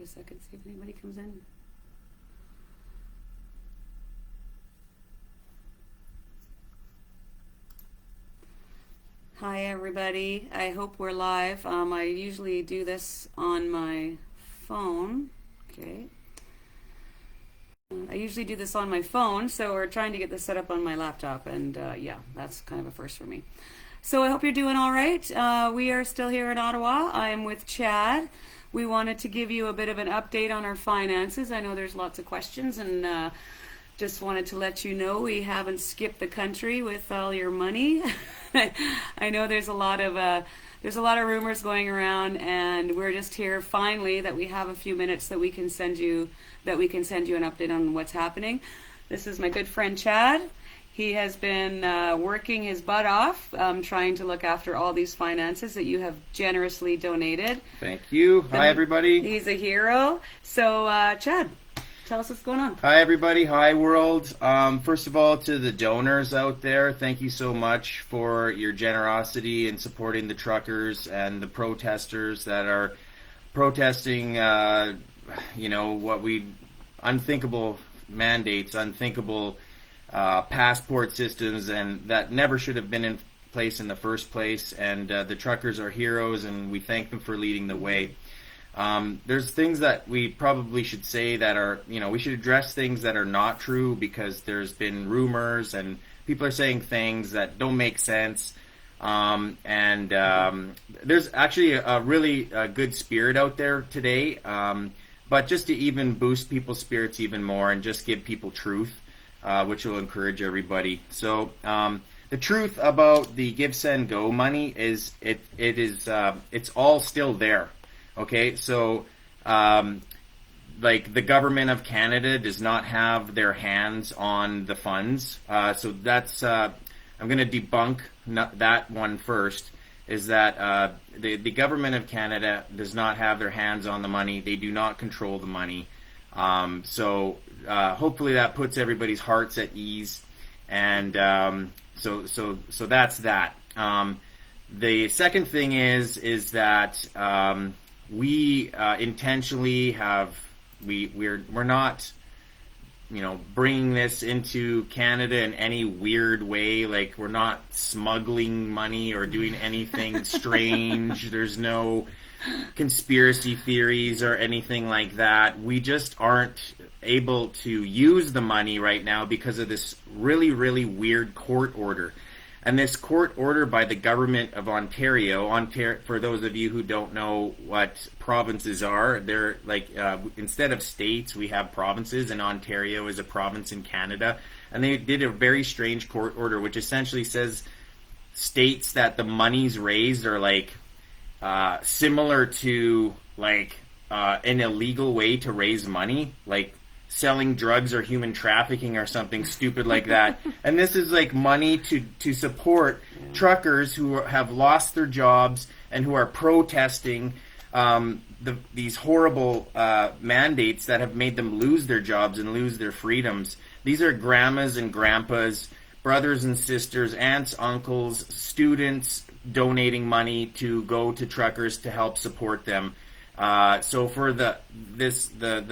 a second, see if anybody comes in. Hi everybody, I hope we're live. I usually do this on my phone. Okay. I usually do this on my phone, so we're trying to get this set up on my laptop, and yeah, that's kind of a first for me. So I hope you're doing all right. We are still here in Ottawa. I'm with Chad. We wanted to give you a bit of an update on our finances. I know there's lots of questions, and just wanted to let you know we haven't skipped the country with all your money. I know there's a lot of rumors going around, and we're just here finally that we have a few minutes that we can send you an update on what's happening. This is my good friend Chad. He has been working his butt off, trying to look after all these finances that you have generously donated. Thank you. Hi, everybody. He's a hero. So, Chad, tell us what's going on. Hi, everybody. Hi, world. First of all, to the donors out there, thank you so much for your generosity in supporting the truckers and the protesters that are protesting, unthinkable mandates, unthinkable passport systems, and that never should have been in place in the first place. And the truckers are heroes, and we thank them for leading the way. There's things that we probably should say that are, we should address things that are not true, because there's been rumors and people are saying things that don't make sense. There's actually a really good spirit out there today, but just to even boost people's spirits even more and just give people truth, which will encourage everybody. So the truth about the Give, Send, Go money is it's all still there. Okay, so the government of Canada does not have their hands on the funds. So that's I'm going to debunk that one first. Is that the government of Canada does not have their hands on the money. They do not control the money. So hopefully that puts everybody's hearts at ease. And so that's that. The second thing is that we intentionally we're not bringing this into Canada in any weird way. Like, we're not smuggling money or doing anything strange. There's no conspiracy theories or anything like that. We just aren't able to use the money right now because of this really, really weird court order. And this court order by the government of Ontario, for those of you who don't know what provinces are, they're like, instead of states, we have provinces, and Ontario is a province in Canada. And they did a very strange court order, which essentially states that the monies raised are similar to an illegal way to raise money, like selling drugs or human trafficking or something stupid like that. And this is money to support truckers who have lost their jobs and who are protesting these horrible mandates that have made them lose their jobs and lose their freedoms. These are grandmas and grandpas, brothers and sisters, aunts, uncles, students donating money to go to truckers to help support them. So for the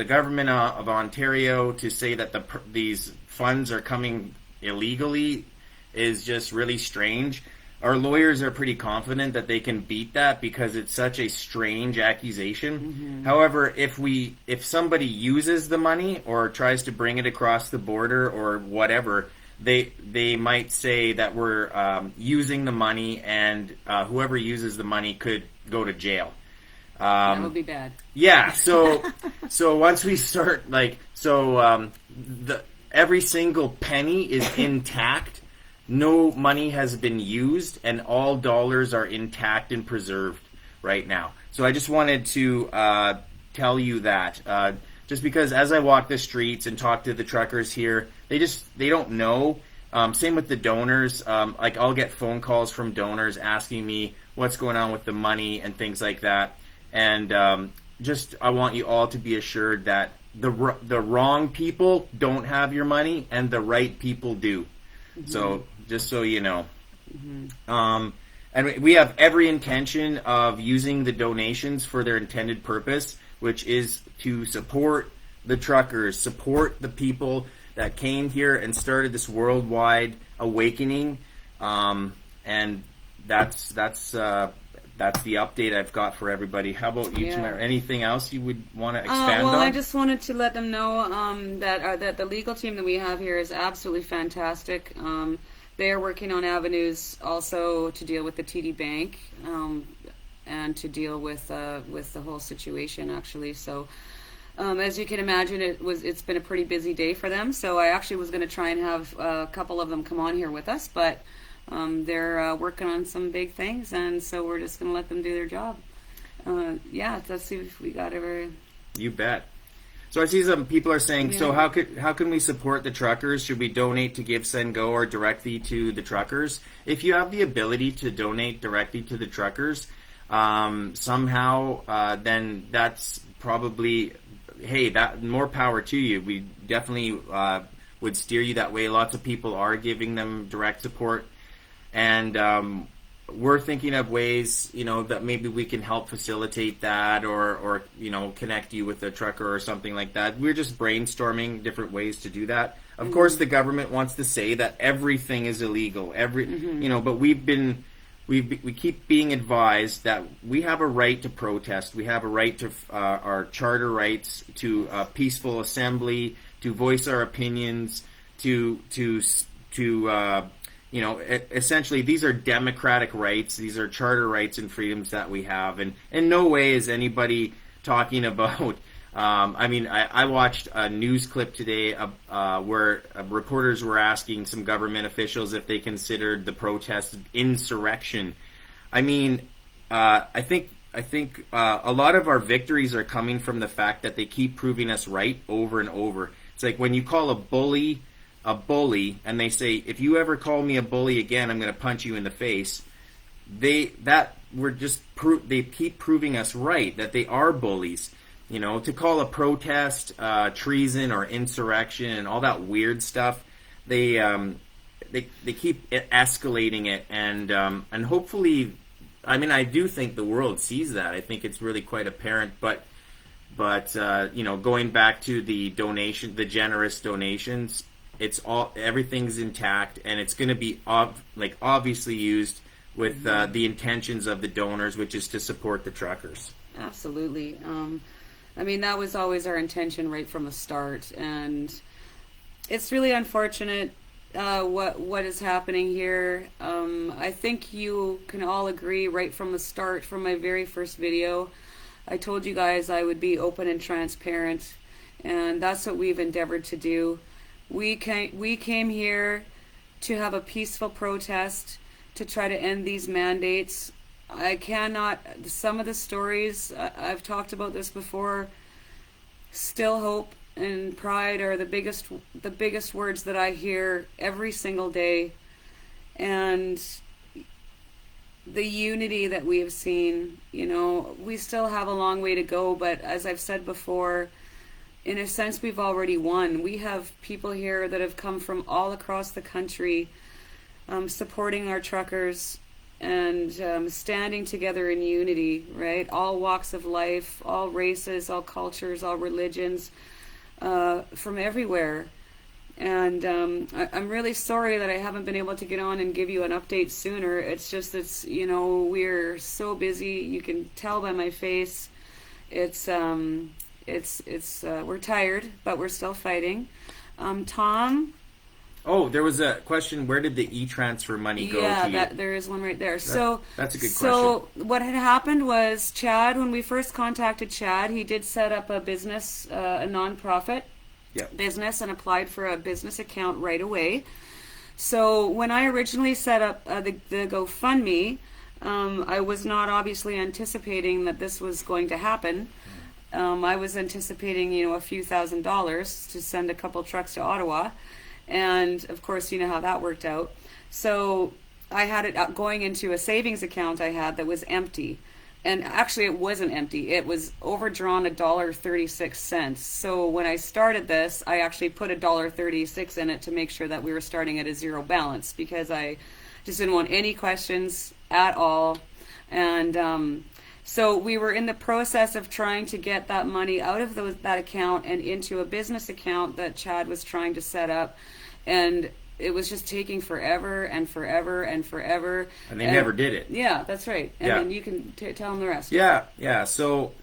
government of Ontario to say that these funds are coming illegally is just really strange. Our lawyers are pretty confident that they can beat that because it's such a strange accusation. Mm-hmm. However, if somebody uses the money or tries to bring it across the border or whatever, they might say that we're using the money, and whoever uses the money could go to jail. That would be bad. Yeah, so once we start, every single penny is intact. No money has been used, and all dollars are intact and preserved right now. So I just wanted to tell you that. Just because as I walk the streets and talk to the truckers here, they don't know. Same with the donors. I'll get phone calls from donors asking me what's going on with the money and things like that. And I want you all to be assured that the wrong people don't have your money and the right people do. Mm-hmm. So just so you know. Mm-hmm. And we have every intention of using the donations for their intended purpose, which is to support the truckers, support the people that came here and started this worldwide awakening. And that's the update I've got for everybody. How about you, Tamara? Anything else you would want to expand on? Well, I just wanted to let them know that the legal team that we have here is absolutely fantastic. They are working on avenues also to deal with the TD Bank and to deal with the whole situation, actually. So, as you can imagine, it's been a pretty busy day for them. So I actually was going to try and have a couple of them come on here with us, but they're working on some big things, and so we're just going to let them do their job. Let's see if we got ever. You bet. So I see some people are saying, so how can we support the truckers? Should we donate to Give, Send, Go or directly to the truckers? If you have the ability to donate directly to the truckers, somehow, then that's probably, hey, that more power to you. We definitely would steer you that way. Lots of people are giving them direct support, and we're thinking of ways, that maybe we can help facilitate that, or connect you with a trucker or something like that. We're just brainstorming different ways to do that. Of course, the government wants to say that everything is illegal. But we keep being advised that we have a right to protest. We have a right to our charter rights to peaceful assembly, to voice our opinions, to essentially these are democratic rights. These are charter rights and freedoms that we have. And in no way is anybody talking about, I watched a news clip today where reporters were asking some government officials if they considered the protest insurrection. I think a lot of our victories are coming from the fact that they keep proving us right over and over. It's like when you call a bully, and they say, if you ever call me a bully again, I'm going to punch you in the face. They keep proving us right, that they are bullies. To call a protest treason or insurrection and all that weird stuff, they keep escalating it, and hopefully, I do think the world sees that. I think it's really quite apparent, but going back to the generous donations, everything's intact, and it's going to be obviously used with the intentions of the donors, which is to support the truckers. Absolutely. That was always our intention right from the start, and it's really unfortunate what is happening here. I think you can all agree right from the start, from my very first video, I told you guys I would be open and transparent, and that's what we've endeavored to do. We came here to have a peaceful protest to try to end these mandates. Some of the stories, I've talked about this before, still hope and pride are the biggest words that I hear every single day. And the unity that we have seen, we still have a long way to go, but as I've said before, in a sense, we've already won. We have people here that have come from all across the country supporting our truckers and standing together in unity, right? All walks of life, all races, all cultures, all religions, from everywhere. And I'm really sorry that I haven't been able to get on and give you an update sooner. It's just we're so busy. You can tell by my face. We're tired, but we're still fighting. Tom? Oh, there was a question. Where did the e-transfer money go to you? There is one right there. That's a good question. So what had happened was Chad, when we first contacted Chad, he did set up a business, a non-profit business, and applied for a business account right away. So when I originally set up the GoFundMe, I was not obviously anticipating that this was going to happen. I was anticipating, a few $1,000s to send a couple trucks to Ottawa. And of course, you know how that worked out. So I had it going into a savings account I had that was empty. And actually it wasn't empty. It was overdrawn $1.36. So when I started this, I actually put $1.36 in it to make sure that we were starting at a zero balance, because I just didn't want any questions at all. And so we were in the process of trying to get that money out of that account and into a business account that Chad was trying to set up. And it was just taking forever and forever and forever. And they never did it. Yeah, that's right. And Yeah. then you can tell them the rest. Yeah. So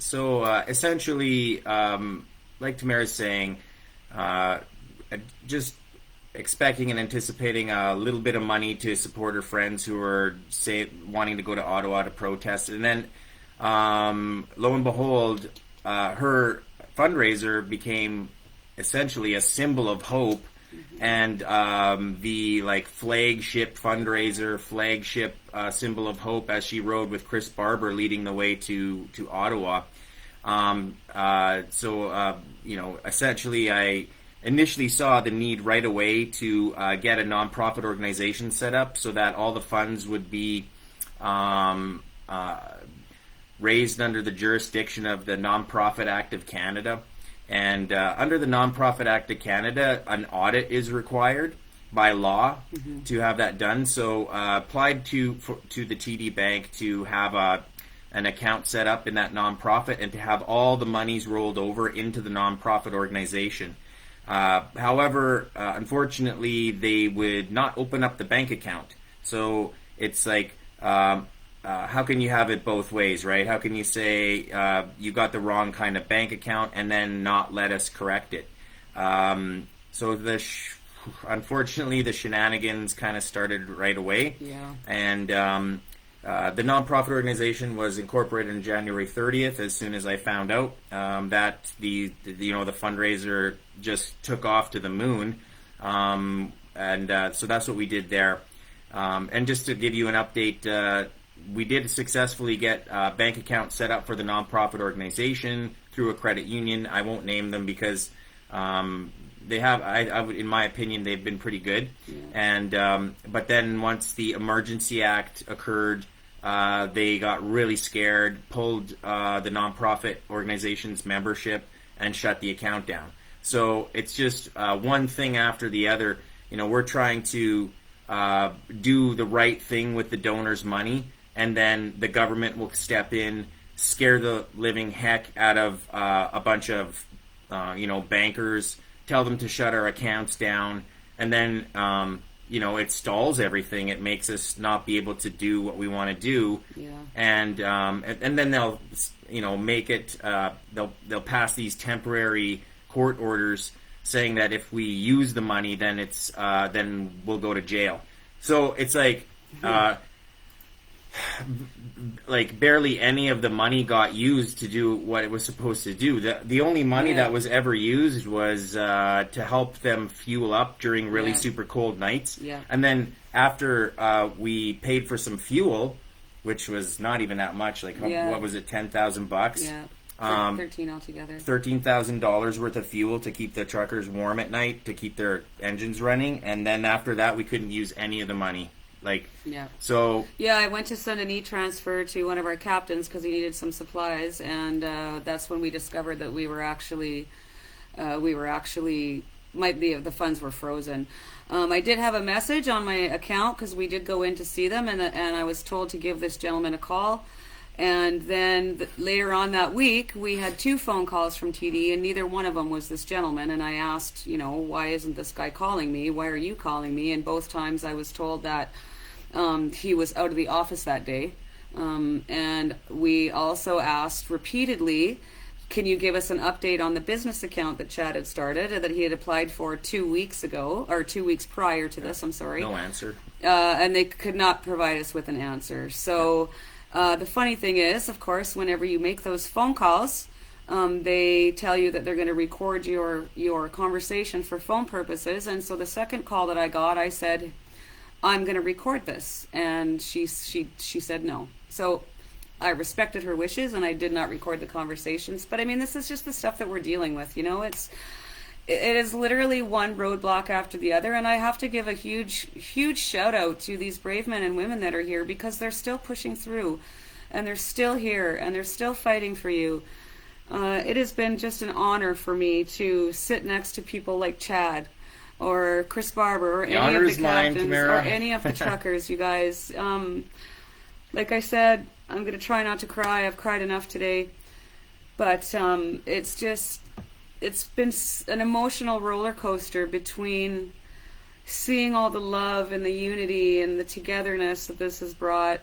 essentially, like Tamara's saying, just expecting and anticipating a little bit of money to support her friends who were wanting to go to Ottawa to protest, and then lo and behold, her fundraiser became essentially a symbol of hope. And the flagship fundraiser, flagship symbol of hope, as she rode with Chris Barber leading the way to Ottawa. Essentially, I initially saw the need right away to get a nonprofit organization set up so that all the funds would be raised under the jurisdiction of the Nonprofit Act of Canada. And under the Nonprofit Act of Canada, an audit is required by law to have that done. So applied to the TD Bank to have an account set up in that nonprofit and to have all the monies rolled over into the nonprofit organization. However, unfortunately, they would not open up the bank account. So it's like, how can you have it both ways, right? How can you say you got the wrong kind of bank account and then not let us correct it? So unfortunately, the shenanigans kind of started right away. Yeah. And the nonprofit organization was incorporated on January 30th. As soon as I found out that the fundraiser just took off to the moon, so that's what we did there. And just to give you an update. We did successfully get a bank account set up for the nonprofit organization through a credit union. I won't name them because they have, in my opinion, they've been pretty good. Yeah. And but then once the Emergency Act occurred, they got really scared, pulled the nonprofit organization's membership, and shut the account down. So it's just one thing after the other. We're trying to do the right thing with the donors' money. And then the government will step in, scare the living heck out of a bunch of, bankers, tell them to shut our accounts down, and then, it stalls everything. It makes us not be able to do what we want to do. Yeah. And then they'll, make it. They'll pass these temporary court orders saying that if we use the money, then then we'll go to jail. So it's like. Barely any of the money got used to do what it was supposed to do. The only money that was ever used was to help them fuel up during really super cold nights. Yeah. And then after we paid for some fuel, which was not even that much, what was it, $10,000? Yeah. 13 altogether. $13,000 worth of fuel to keep the truckers warm at night, to keep their engines running, and then after that we couldn't use any of the money. I went to send an e-transfer to one of our captains because he needed some supplies, and that's when we discovered that the funds were frozen. I did have a message on my account because we did go in to see them, and I was told to give this gentleman a call. And then later on that week, we had 2 phone calls from TD, and neither one of them was this gentleman. And I asked, why isn't this guy calling me? Why are you calling me? And both times I was told that he was out of the office that day. And we also asked repeatedly, can you give us an update on the business account that Chad had started and that he had applied for 2 weeks ago, or 2 weeks prior to this, I'm sorry. No answer. And they could not provide us with an answer. So the funny thing is, of course, whenever you make those phone calls, they tell you that they're going to record your conversation for phone purposes. And so the second call that I got, I said, I'm going to record this. And she said no. So I respected her wishes and I did not record the conversations. But I mean, this is just the stuff that we're dealing with. It is literally one roadblock after the other. And I have to give a huge shout out to these brave men and women that are here, because they're still pushing through and they're still here and they're still fighting for you. It has been just an honor for me to sit next to people like Chad or Chris Barber or any of the captains or any of the truckers, you guys. like I said, I'm going to try not to cry. I've cried enough today. But it's been an emotional roller coaster between seeing all the love and the unity and the togetherness that this has brought,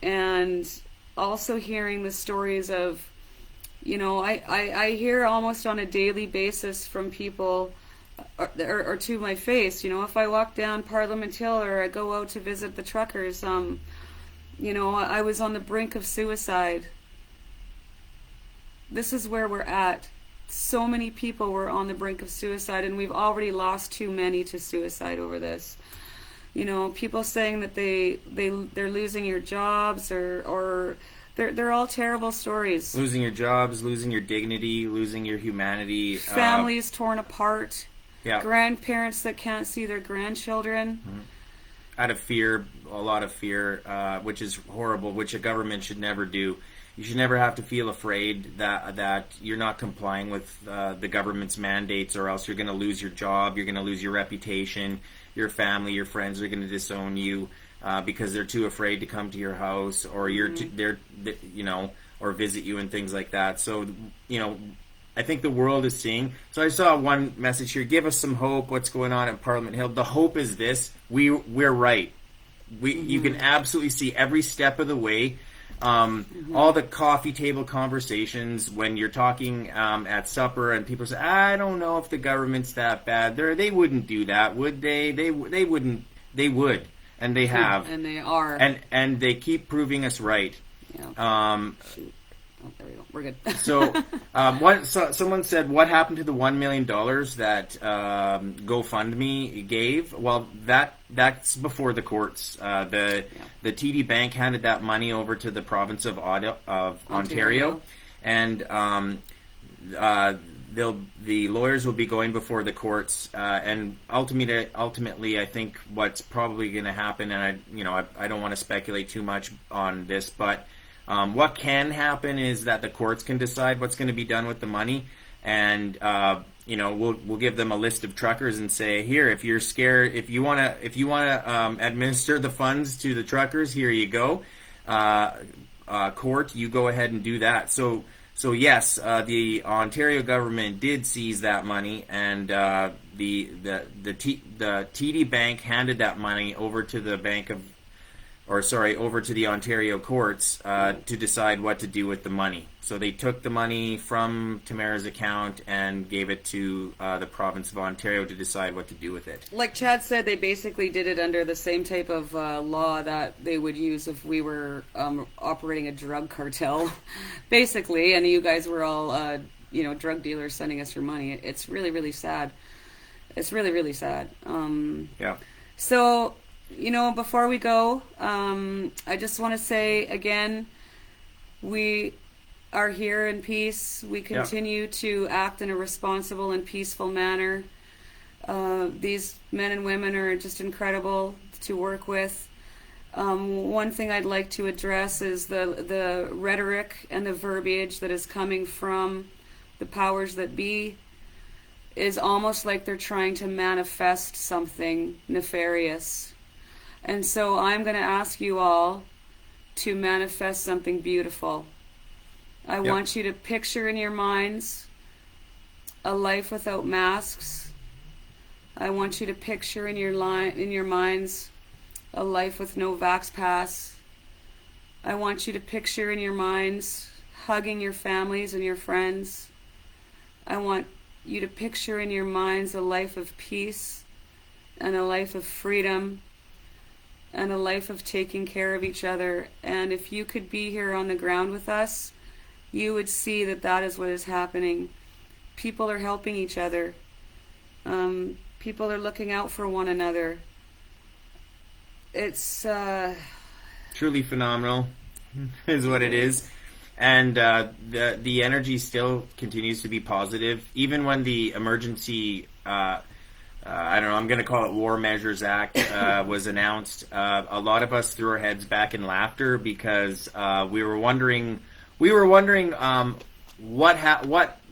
and also hearing the stories of, I hear almost on a daily basis from people, or to my face, if I walk down Parliament Hill or I go out to visit the truckers, I was on the brink of suicide. This is where we're at. So many people were on the brink of suicide, and we've already lost too many to suicide over this. People saying that they're losing your jobs, or they're all terrible stories. Losing your jobs, losing your dignity, losing your humanity. Families torn apart. Yeah. Grandparents that can't see their grandchildren. Mm-hmm. Out of fear, a lot of fear, which is horrible, which a government should never do. You should never have to feel afraid that you're not complying with the government's mandates, or else you're going to lose your job, you're going to lose your reputation, your family, your friends are going to disown you because they're too afraid to come to your house, or or visit you and things like that. So, I think the world is seeing. So I saw one message here: give us some hope. What's going on at Parliament Hill? The hope is this: we're right. You can absolutely see every step of the way. All the coffee table conversations when you're talking at supper, and people say, "I don't know if the government's that bad." They wouldn't do that, would they? They wouldn't. They would, and they have, and they are, and they keep proving us right. Yeah. Oh, there we go. We're good. So someone said, what happened to the $1 million that GoFundMe gave? Well, that's before the courts. The TD Bank handed that money over to the province of Ontario. And the lawyers will be going before the courts, and ultimately, I think what's probably going to happen, and I don't want to speculate too much on this, but what can happen is that the courts can decide what's going to be done with the money, and we'll give them a list of truckers and say, here, if you're scared, if you want to administer the funds to the truckers, here you go. Court, you go ahead and do that. So yes, the Ontario government did seize that money, and the TD Bank handed that money over to the over to the Ontario courts to decide what to do with the money. So they took the money from Tamara's account and gave it to the province of Ontario to decide what to do with it. Like Chad said, they basically did it under the same type of law that they would use if we were operating a drug cartel, basically, and you guys were all, drug dealers sending us your money. It's really, really sad. It's really, really sad. Yeah. So, before we go, I just want to say again, we are here in peace. We continue to act in a responsible and peaceful manner. These men and women are just incredible to work with. One thing I'd like to address is the rhetoric and the verbiage that is coming from the powers that be is almost like they're trying to manifest something nefarious. And so I'm going to ask you all to manifest something beautiful. I want you to picture in your minds a life without masks. I want you to picture in your minds a life with no Vax Pass. I want you to picture in your minds hugging your families and your friends. I want you to picture in your minds a life of peace and a life of freedom and a life of taking care of each other. And if you could be here on the ground with us, you would see that is what is happening. People are helping each other. People are looking out for one another. It's truly phenomenal, is what it is. And the energy still continues to be positive, even when the emergency I don't know, I'm going to call it War Measures Act, was announced. A lot of us threw our heads back in laughter because we were wondering what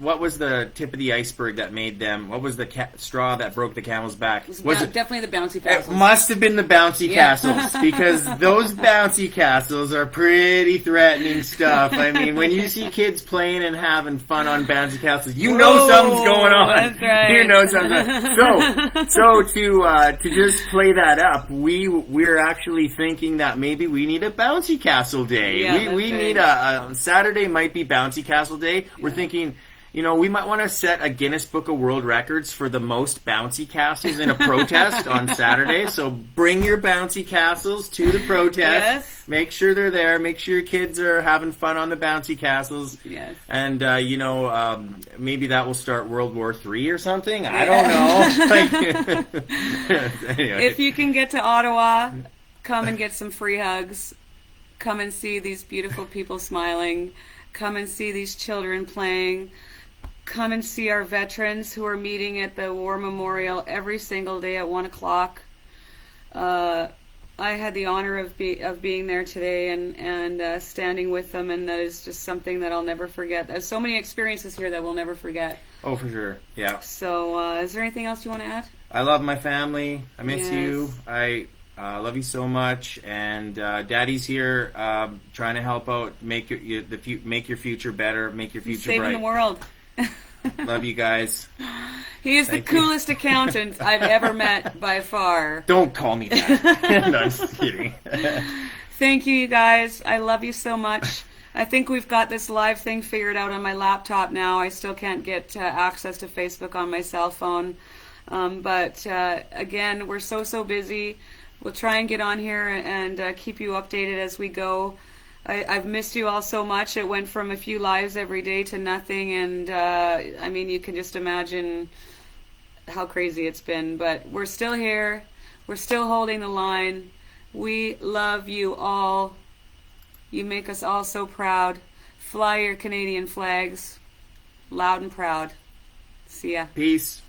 what was the tip of the iceberg that made them? What was the straw that broke the camel's back? Was it definitely the bouncy It castles? must have been the bouncy castles, because those bouncy castles are pretty threatening stuff. I mean, when you see kids playing and having fun on bouncy castles, you know something's going on. That's right. You know something. So to just play that up, we're actually thinking that maybe we need a bouncy castle day. Yeah, we need a Saturday might be bouncy castle day. We're thinking, you know, we might want to set a Guinness Book of World Records for the most bouncy castles in a protest on Saturday. So bring your bouncy castles to the protest. Yes. Make sure they're there. Make sure your kids are having fun on the bouncy castles. Yes. And, maybe that will start World War III or something. I don't know. Anyway. If you can get to Ottawa, come and get some free hugs. Come and see these beautiful people smiling. Come and see these children playing. Come and see our veterans who are meeting at the War Memorial every single day at 1 o'clock. I had the honor of being there today and standing with them, and that is just something that I'll never forget. There's so many experiences here that we'll never forget. Oh, for sure. Yeah. So, is there anything else you want to add? I love my family. I miss Yes. you. I love you so much. And Daddy's here trying to help out, make your future better, make your future Saving bright. the world. Love you guys. He is the coolest accountant I've ever met by far. Don't call me that. No, I'm just kidding. Thank you, you guys. I love you so much. I think we've got this live thing figured out on my laptop now. I still can't get access to Facebook on my cell phone. But again, we're so busy. We'll try and get on here and keep you updated as we go. I've missed you all so much. It went from a few lives every day to nothing, and I mean, you can just imagine how crazy it's been. But we're still here. We're still holding the line. We love you all. You make us all so proud. Fly your Canadian flags loud and proud. See ya. Peace.